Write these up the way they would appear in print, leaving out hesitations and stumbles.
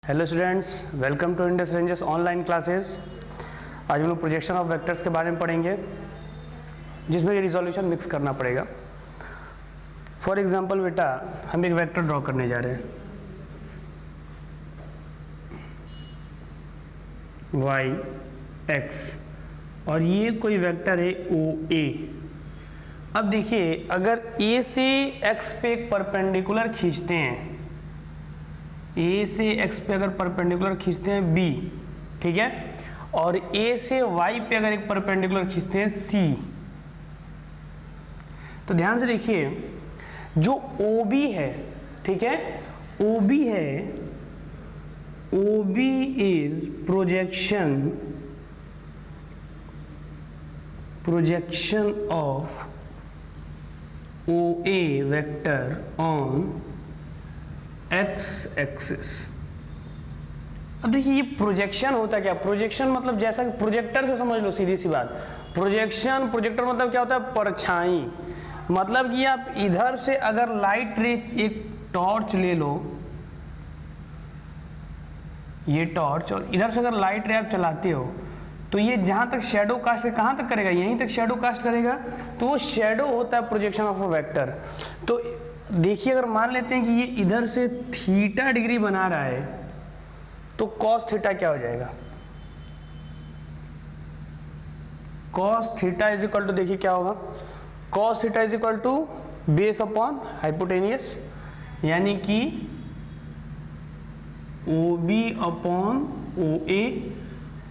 Hello students, welcome to Indus ranges online classes. आज हम लोग प्रोजेक्शन ऑफ वेक्टर्स के बारे में पढ़ेंगे, जिसमें ये रिजोल्यूशन मिक्स करना पड़ेगा। फॉर एग्जांपल बेटा, हम एक वेक्टर ड्रॉ करने जा रहे हैं y x, और ये कोई वेक्टर है ओ ए। अब देखिए, अगर a से x पे एक परपेंडिकुलर खींचते हैं, a से x पे अगर परपेंडिकुलर खींचते हैं b, ठीक है, और a से y पे अगर एक परपेंडिकुलर खींचते हैं c, तो ध्यान से देखिए, जो OB है, ठीक है, OB है, OB is projection of OA vector on x axis. अब देखिए, ये प्रोजेक्शन होता है क्या? प्रोजेक्शन मतलब जैसा कि प्रोजेक्टर से समझ लो, सीधी सी बात। प्रोजेक्टर मतलब क्या होता है? परछाई। मतलब कि आप इधर से अगर लाइट रे, एक टॉर्च ले लो, ये टॉर्च, और इधर से अगर लाइट रे आप चलाते हो, तो ये जहां तक शेडो कास्ट, कहां तक करेगा? यहीं तक शेडो कास्ट करेगा। तो वो शेडो होता है प्रोजेक्शन ऑफ अ वेक्टर। तो देखिए, अगर मान लेते हैं कि ये इधर से थीटा डिग्री बना रहा है, तो कॉस थीटा क्या हो जाएगा? Cos theta is equal to, देखिए क्या होगा, cos theta is equal to base upon hypotenuse, यानी कि OB अपॉन OA,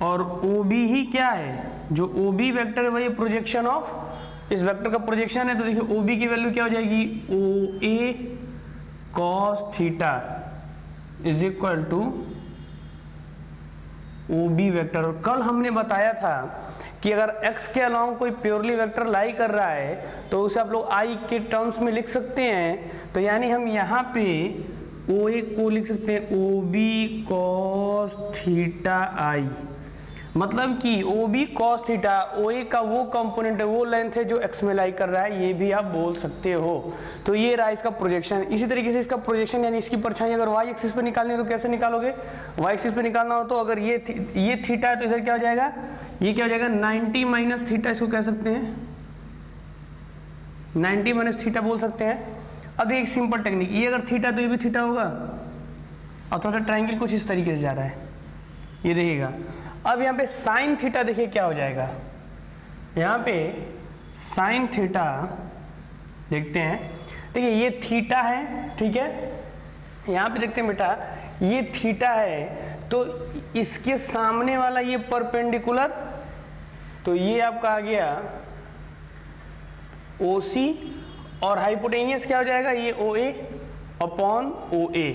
और OB ही क्या है? जो OB वेक्टर है वही प्रोजेक्शन ऑफ इस वेक्टर का प्रोजेक्शन है। तो देखिए, OB की वैल्यू क्या हो जाएगी? OA cos theta is equal to OB vector. और कल हमने बताया था कि अगर x के अलावा कोई प्योरली वेक्टर लाई कर रहा है, तो उसे आप लोग I के टर्म्स में लिख सकते हैं। तो यानी हम यहाँ पे OA को लिख सकते हैं OB cos थीटा I, मतलब कि OB cos थीटा OA का वो कंपोनेंट है, वो लेंथ है जो x में लाई कर रहा है, ये भी आप बोल सकते हो। तो ये रहा इसका प्रोजेक्शन। इसी तरीके से इसका प्रोजेक्शन यानी इसकी परछाई अगर y एक्सिस पे निकालनी है तो कैसे निकालोगे? y एक्सिस पे निकालना हो तो अगर ये थीटा है, तो इधर क्या हो जाएगा? ये क्या हो जाएगा? 90 माइनस थीटा, इसको कह सकते हैं 90 माइनस थीटा बोल सकते हैं। अब एक सिंपल टेक्निक, ये अगर थीटा तो ये भी थीटा होगा, और थोड़ा सा ट्राइंगल कुछ इस तरीके से जा रहा है, ये देखिएगा। अब यहाँ पे साइन थीटा देखिए क्या हो जाएगा। यहाँ पे साइन थीटा देखते हैं, देखिए ये थीटा है, ठीक है, यहाँ पे देखते हैं बेटा, ये थीटा है, तो इसके सामने वाला ये परपेंडिकुलर, तो ये आपका आ गया OC, और हाइपोटेनियस क्या हो जाएगा? ये OA अपॉन OA।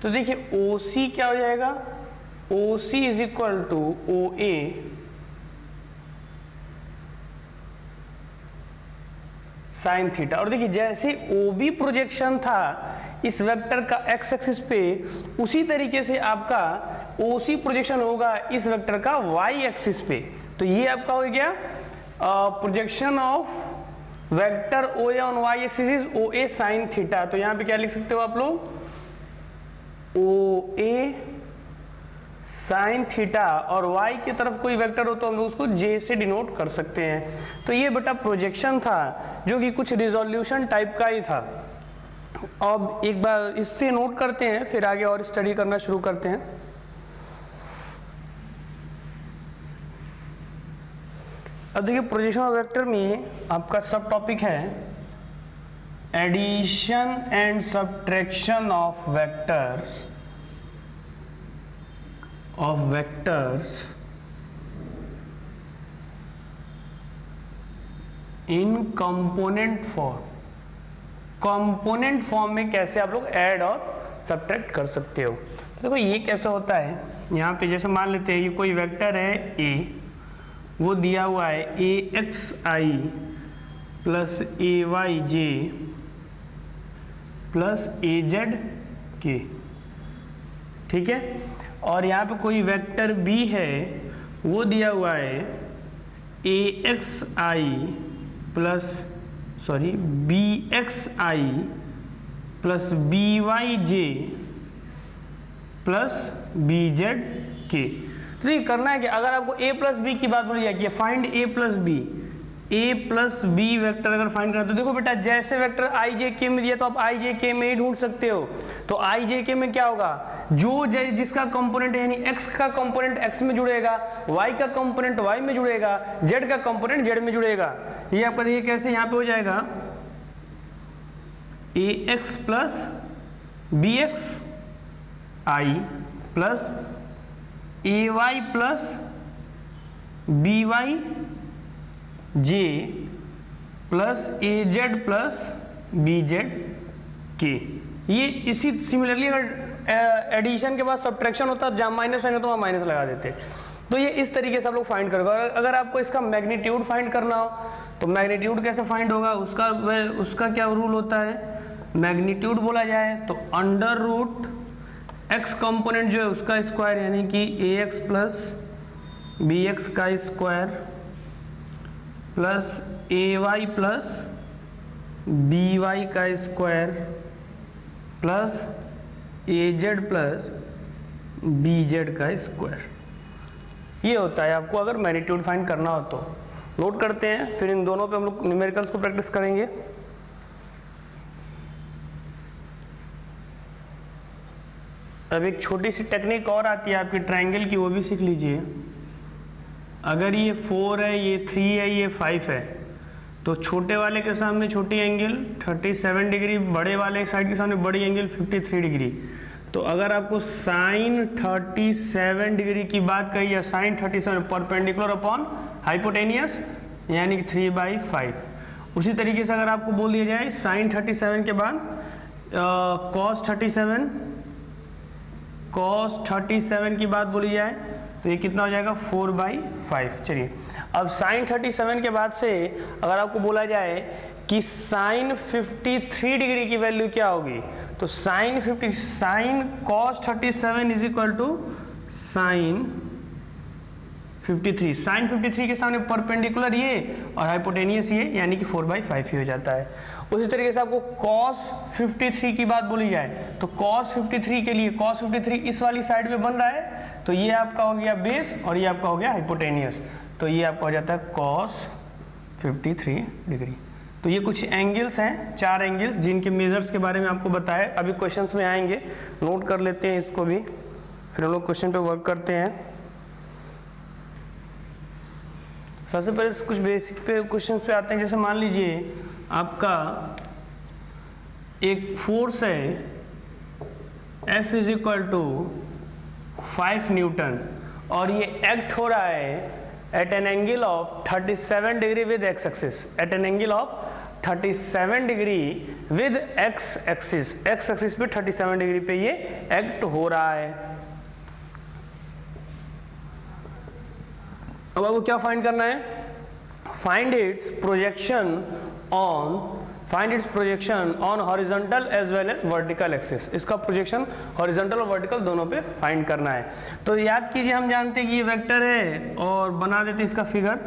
तो देखिए OC क्या हो जाएगा? OC is equal to OA sine theta. और देखिए, जैसे OB प्रोजेक्शन था इस वेक्टर का x एक्सिस पे, उसी तरीके से आपका OC प्रोजेक्शन होगा इस वेक्टर का y एक्सिस पे। तो ये आपका हो गया projection of vector OA on y axis is OA sine theta. तो यहाँ पे क्या लिख सकते हो आप लोग? OA साइन थीटा, और y की तरफ कोई वेक्टर हो तो हम लोग उसको J से डिनोट कर सकते हैं। तो ये बेटा प्रोजेक्शन था, जो कि कुछ रिजोल्यूशन टाइप का ही था। अब एक बार इससे नोट करते हैं, फिर आगे और स्टडी करना शुरू करते हैं। अब देखिए, प्रोजेक्शन ऑफ वेक्टर में आपका सब टॉपिक है addition and subtraction of vectors in component form. Component form में कैसे आप लोग ऐड और सब्ट्रैक्ट कर सकते हो। तो देखो, ये कैसे होता है। यहाँ पे जैसे मान लेते हैं ये कोई वेक्टर है A, वो दिया हुआ है AXI plus AYJ plus AZK, ठीक है। और यहाँ पे कोई वेक्टर B है, वो दिया हुआ है AXI plus BXI plus BYJ plus b z k. तो ये करना है कि अगर आपको a प्लस बी की बात बोली जाए कि find a plus b vector अगर फाइंड करना, तो देखो बेटा जैसे वेक्टर i j k में दिया तो आप i j k में ही ढूंढ सकते हो। तो i j k में क्या होगा, जो जिसका कंपोनेंट यानी x का कंपोनेंट x में जुड़ेगा, y का कंपोनेंट y में जुड़ेगा, z का कंपोनेंट z में जुड़ेगा। ये आपका देखिए कैसे यहाँ पे हो जाएगा ax plus bx i plus ay plus by j plus az plus bz k। ये इसी सिमिलरली अगर एडिशन के बाद सब्ट्रैक्शन होता जहाँ माइनस साइन होता वहाँ माइनस लगा देते। तो ये इस तरीके से आप लोग फाइंड करोगे। अगर आपको इसका मैग्नीट्यूड फाइंड करना हो तो मैग्नीट्यूड कैसे फाइंड होगा, उसका क्या रूल होता है, मैग्नीट्यूड बोला जाए तो अंडर रूट x कंपोनेंट जो है उसका स्क्वायर यानी कि ax प्लस bx का square plus ay plus by का square plus az plus bz का स्क्वायर। ये होता है आपको अगर मैग्नीट्यूड फाइंड करना हो तो। नोट करते हैं, फिर इन दोनों पे हम लोग न्यूमेरिकल्स को प्रैक्टिस करेंगे। अब एक छोटी सी टेक्निक और आती है आपकी ट्रायंगल की, वो भी सीख लीजिए। अगर ये 4 है, ये 3 है, ये 5 है, तो छोटे वाले के सामने छोटी एंगल 37 डिग्री, बड़े वाले साइड के सामने बड़ी एंगल 53 डिग्री। तो अगर आपको साइन 37 डिग्री की बात कही है, साइन 37 परपेंडिकुलर अपॉन हाइपोटेनियस यानी कि 3/5। उसी तरीके से अगर आपको बोल दिया जाए साइन 37 के बाद कॉस 37 की बात बोली जाए तो ये कितना हो जाएगा 4/5। चलिए अब साइन 37 के बाद से अगर आपको बोला जाए कि साइन 53 डिग्री की वैल्यू क्या होगी, तो sine cos 37 is equal to sine 53। Sine 53 के सामने परपेंडिकुलर ये और हाइपोटेनियस ये यानी कि 4/5 ही हो जाता है। उसी तरीके से आपको cos 53 की बात बोली जाए तो cos 53 के लिए cos 53 इस वाली साइड में बन रहा है तो ये आपका हो गया बेस और ये आपका हो गया हाइपोटेनियस, तो ये आपका हो जाता है cos 53 डिग्री। तो ये कुछ एंगल्स हैं, 4 एंगल्स जिनके मेजर्स के बारे में आपको बताया, अभी क्वेश्चंस में आएंगे, नोट कर लेते हैं इसको भी, फिर हम लोग क्वेश्चन पे वर्क करते हैं। सबसे पहले कुछ बेसिक पे क्वेश्चन पे आते हैं। जैसे मान लीजिए आपका एक फोर्स है F is equal to 5 newton और ये एक्ट हो रहा है at an angle of 37 degree with x axis, at an angle of 37 degree with x axis, x axis पे 37 डिग्री पे ये एक्ट हो रहा है। अब आपको क्या फाइंड करना है, find its projection on horizontal as well as vertical axis. इसका प्रोजेक्शन हॉरिजॉन्टल और वर्टिकल दोनों पे फाइंड करना है। तो याद कीजिए हम जानते हैं कि ये वेक्टर है और बना देते इसका फिगर,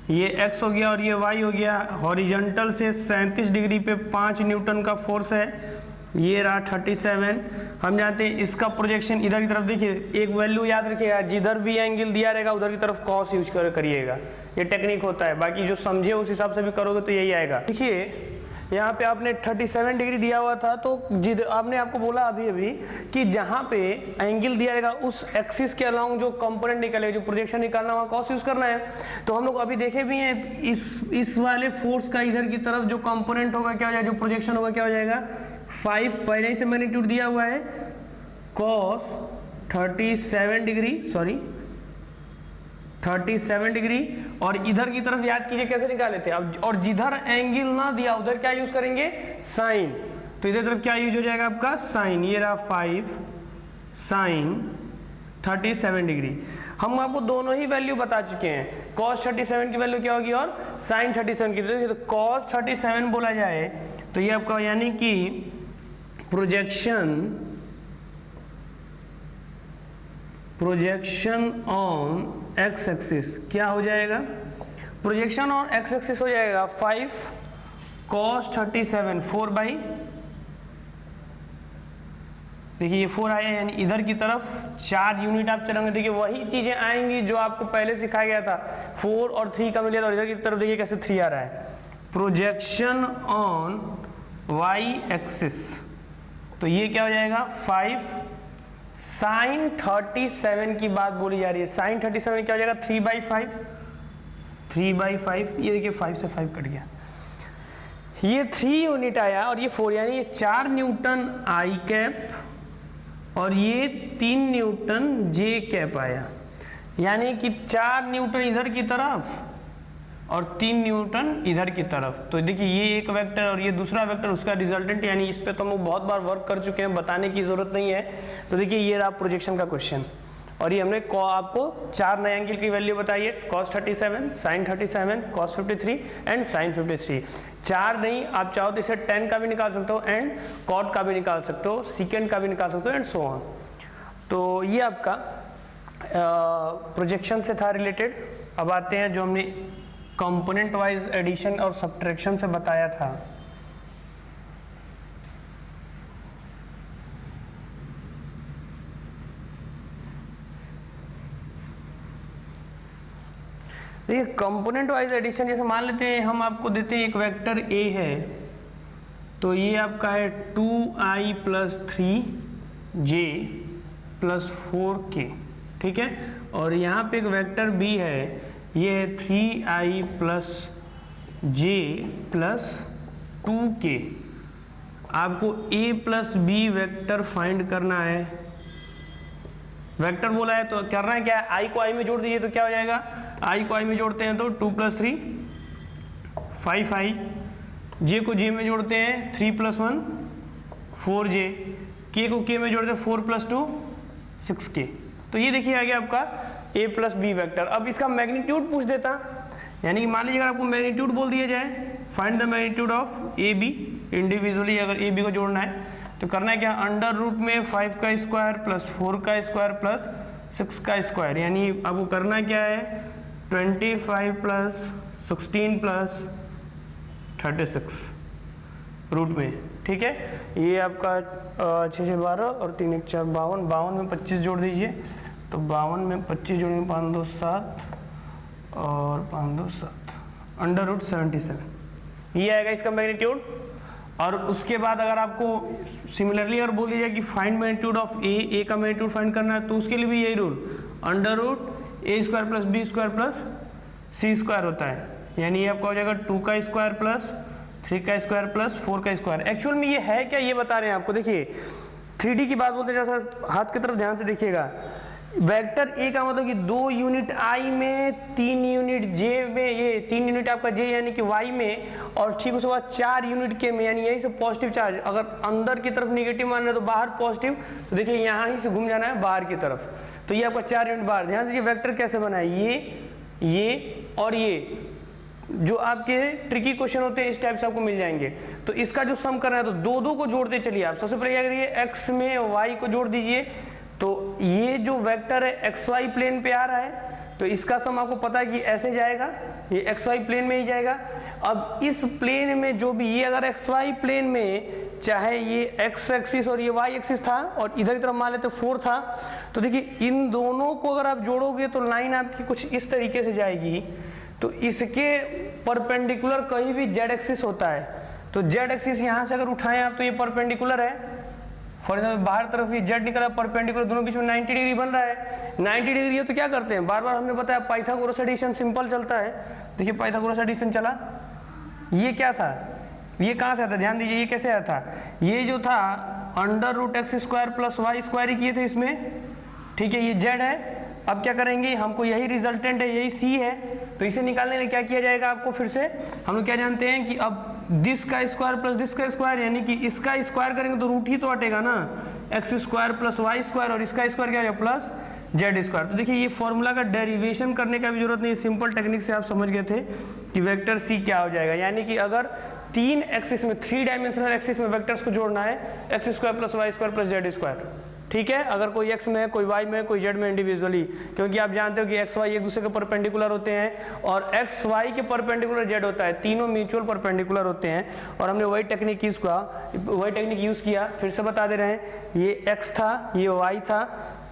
ये x हो गया और ये y हो गया। हॉरिजॉन्टल से 37 डिग्री पे 5 न्यूटन का फोर्स है, ये रहा 37। हम जानते हैं इसका प्रोजेक्शन इधर की तरफ, देखिए एक वैल्यू याद रखिएगा, जिधर भी एंगल दिया रहेगा उधर की तरफ कॉस यूज करिएगा, ये टेक्निक होता है। बाकी जो समझे उस हिसाब से भी करोगे तो यही आएगा। देखिए यहाँ पे आपने 37 डिग्री दिया हुआ था तो आपने आपको बोला अभी कि जहाँ पे एंगल दिया रहेगा उस एक्सिस के अलाउंग जो कंपोनेंट निकलेगा, जो प्रोजेक्शन निकालना वहाँ कॉस यूज करना है। तो हम लोग अभी देखे भी हैं इस वाले फोर्स का इधर की तरफ जो कंपोनेंट होगा क्या हो जाएगा, जो प्रोजेक्शन होगा क्या हो जाएगा 5, पहले ही से मैग्नीट्यूड दिया हुआ है cos 37 डिग्री और इधर की तरफ याद कीजिए कैसे निकाले थे अब, और जिधर एंगल ना दिया उधर क्या यूज करेंगे साइन, तो इधर तरफ क्या यूज हो जाएगा आपका साइन, ये रहा 5 साइन 37 डिग्री। हम आपको दोनों ही वैल्यू बता चुके हैं, cos 37 की वैल्यू क्या होगी और sin 37 की। तो cos 37 बोला जाए तो ये आपका यानी कि प्रोजेक्शन ऑन एक्स एक्सिस क्या हो जाएगा, प्रोजेक्शन ऑन एक्स एक्सिस हो जाएगा 5 cos 37 4/, देखिए ये 4 आया, यानी इधर की तरफ 4 यूनिट आप चलेंगे। देखिए वही चीजें आएंगी जो आपको पहले सिखाया गया था, 4 और 3 का मिला था, और इधर की तरफ देखिए कैसे 3 आ रहा है। प्रोजेक्शन ऑन वाई एक्सिस, तो ये क्या हो जाएगा 5 साइन 37 की बात बोली जा रही है। साइन 37 क्या हो जाएगा 3/5, ये देखिए 5 से 5 कट गया, ये 3 यूनिट आया और ये 4, यानी ये 4 न्यूटन आई कैप और ये 3 न्यूटन जे कैप आया, यानी कि 4 न्यूटन इधर की तरफ और 3 न्यूटन इधर की तरफ। तो देखिए ये एक वेक्टर और ये दूसरा वेक्टर, उसका रिजल्टेंट, यानी इस पे तो हम लोग बहुत बार वर्क कर चुके हैं, बताने की जरूरत नहीं है। तो देखिए ये रहा प्रोजेक्शन का क्वेश्चन, और ये हमने आपको 4 नए एंगल की वैल्यू बताई है, cos 37, sin 37, cos 53 and sin 53। 4 नहीं, आप चाहो तो इसे tan का भी निकाल सकते हो एंड cot का भी निकाल सकते हो, secant का भी निकाल सकते हो एंड सो ऑन। तो ये आपका प्रोजेक्शन से था रिलेटेड। अब आते हैं जो हमने कंपोनेंट वाइज एडिशन और सब्ट्रैक्शन से बताया था। देखिए कंपोनेंट वाइज एडिशन, जैसे मान लेते हैं हम आपको देते हैं एक वेक्टर ए है, तो ये आपका है 2i + 3j + 4k, ठीक है। और यहाँ पे एक वेक्टर बी है, ये है 3i + j + 2k। आपको a + b वेक्टर फाइंड करना है। वेक्टर बोला है तो करना है क्या है, i को i में जोड़ दीजिए तो क्या हो जाएगा, i को i में जोड़ते हैं तो 2 + 3 5i, j को j में जोड़ते हैं 3 + 1 4j, k को k में जोड़ते हैं 4 + 2 6k। तो ये देखिए आ गया आपका a + b वेक्टर। अब इसका मैग्नीट्यूड पूछ देता, यानी कि मान लीजिए अगर आपको मैग्नीट्यूड बोल दिया जाए, find the magnitude of a b individually, अगर ए बी को जोड़ना है तो करना है क्या, √ में 5 का स्क्वायर + 4 का स्क्वायर + 6 का स्क्वायर, यानी आपको करना क्या है 25 + 16 + 36 रूट में, ठीक है। ये आपका 6 6 12 और 3 1 4 52, 52 में 25 जोड़ दीजिए, तो 52 में 25 जोड़ेंगे 5 2 7 और 5 2 7, √77, ये आएगा इसका मैग्नीट्यूड। और उसके बाद अगर आपको सिमिलरली अगर बोल दिया कि फाइंड मैग्नीट्यूड ऑफ ए का मैग्नीट्यूड फाइंड करना है, तो उसके लिए भी यही रूल, √a² + b² + c² होता है, यानी ये आपका हो जाएगा 2 का स्क्वायर + 3 का स्क्वायर + 4 का स्क्वायर। एक्चुअल में ये है क्या, ये बता रहे हैं आपको। देखिए 3D की बात बोलते हैं, सर हाथ की तरफ ध्यान से देखिएगा, वेक्टर ए का मतलब कि 2 यूनिट i में, 3 यूनिट j में, ये 3 यूनिट आपका j यानी कि y में, और ठीक उसके बाद 4 यूनिट k में, यानी यही से पॉजिटिव चार्ज। अगर अंदर की तरफ निगेटिव मान रहे तो बाहर पॉजिटिव, तो देखिए यहाँ ही से घूम जाना है बाहर की तरफ, तो ये आपका 4 यूनिट बाहर। ध्यान दीजिए वेक्टर कैसे बना है, ये और ये जो आपके ट्रिकी क्वेश्चन होते हैं इस टाइप से आपको मिल जाएंगे। तो इसका जो सम करना है तो 2 को जोड़ते चलिए आप। सबसे पहले क्या करिए, x में y को जोड़ दीजिए, तो ये जो वेक्टर है xy प्लेन पे आ रहा है, तो इसका सम आपको पता है कि ऐसे जाएगा, ये xy प्लेन में ही जाएगा। अब इस प्लेन में जो भी, ये अगर xy प्लेन में चाहे ये x एक्सिस और ये y एक्सिस था और इधर की तरफ मान लेते 4 था, तो देखिए इन दोनों को अगर आप जोड़ोगे तो लाइन आपकी कुछ इस तरीके से जाएगी। तो इसके परपेंडिकुलर कहीं भी z एक्सिस होता है, तो z एक्सिस यहाँ से अगर उठाएं आप तो ये परपेंडिकुलर है। फॉर एग्जाम्पल बाहर तरफ ये z निकला परपेंडिकुलर, दोनों बीच में 90 डिग्री बन रहा है। 90 डिग्री है तो क्या करते हैं, बार बार हमने बताया पाइथागोरस एडिशन सिंपल चलता है। देखिए पाइथागोरस एडिशन चला, ये क्या था, ये कहाँ से आता, ध्यान दीजिए ये कैसे आया था, ये जो था √x² + y² ही किए थे इसमें, ठीक है, ये z है। अब क्या करेंगे, हमको यही रिजल्टेंट है, यही c है, तो इसे निकालने के लिए क्या किया जाएगा आपको, फिर से हम लोग क्या जानते हैं कि अब दिस का स्क्वायर + दिस का स्क्वायर, यानी कि इसका स्क्वायर करेंगे तो रूट ही तो हटेगा ना, x² + y² और इसका स्क्वायर क्या है +z²। तो देखिए ये फॉर्मूला का डेरिवेशन करने का भी जरूरत नहीं, सिंपल टेक्निक से आप समझ गए थे कि वेक्टर c क्या हो जाएगा। यानी कि अगर 3 एक्सिस में, 3 डायमेंशनल एक्सिस में वेक्टर्स को जोड़ना है, x² + y² + z², ठीक है, अगर कोई x में है, कोई y में है, कोई z में इंडिविजुअली, क्योंकि आप जानते हो कि x y एक दूसरे के परपेंडिकुलर होते हैं और x y के परपेंडिकुलर z होता है, तीनों म्यूचुअल परपेंडिकुलर होते हैं। और हमने वही टेक्निक यूज किया, फिर से बता दे रहे हैं, ये x था, ये y था,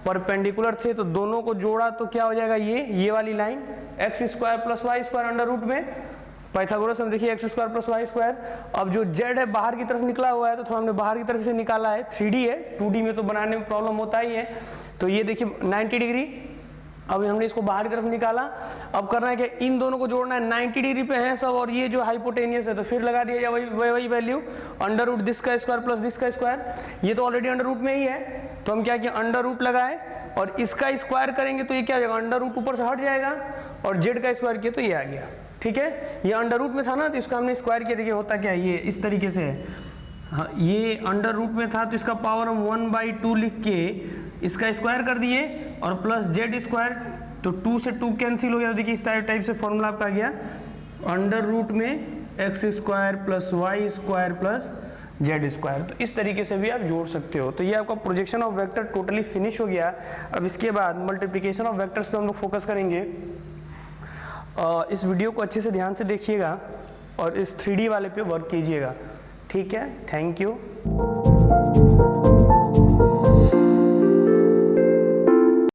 परपेंडिकुलर थे तो दोनों को जोड़ा तो क्या हो जाएगा, ये वाली line x square plus y square under root में पाइथागोरस में देखिए x square plus y square. अब जो z है बाहर की तरफ निकला हुआ है तो थोड़ा हमने बाहर की तरफ से निकाला है, 3D है, 2D में तो बनाने में प्रॉब्लम होता ही है। तो ये देखिए 90 डिग्री, अब हमने इसको बाहर की तरफ निकाला। अब करना है कि इन दोनों को जोड़ना है, 90 डिग्री पे है सब और ये जो हाइपोटेनियस है तो फिर लगा दिया जाए वही वैल्यू, अंडर रूट दिस का स्क्वायर प्लस दिस का स्क्वायर, ये तो ऑलरेडी अंडर रूट में ही है तो हम क्या किया, अंडर रूट लगाए और इसका स्क्वायर करेंगे तो ये क्या हो जाएगा, अंडर रूट ऊपर से हट जाएगा और जेड का स्क्वायर किया तो ये आ गया। ठीक है, ये अंडर रूट में था ना तो इसका हमने स्क्वायर किया, देखिए होता क्या है, ये इस तरीके से है, हाँ ये अंडर रूट में था तो इसका पावर हम 1/2 लिख के इसका स्क्वायर कर दिए और प्लस जेड स्क्वायर, तो 2 से 2 कैंसिल हो गया, देखिए इस टाइप से फॉर्मूला आपका आ गया, अंडर रूट में x square plus y square plus z square. तो इस तरीके से भी आप जोड़ सकते हो। तो ये आपका projection of vector totally finish हो गया। अब इसके बाद मल्टीप्लिकेशन ऑफ वेक्टर्स पे हम लोग फोकस करेंगे। इस वीडियो को अच्छे से ध्यान से देखिएगा और इस 3D वाले पे वर्क कीजिएगा। ठीक है, थैंक यू।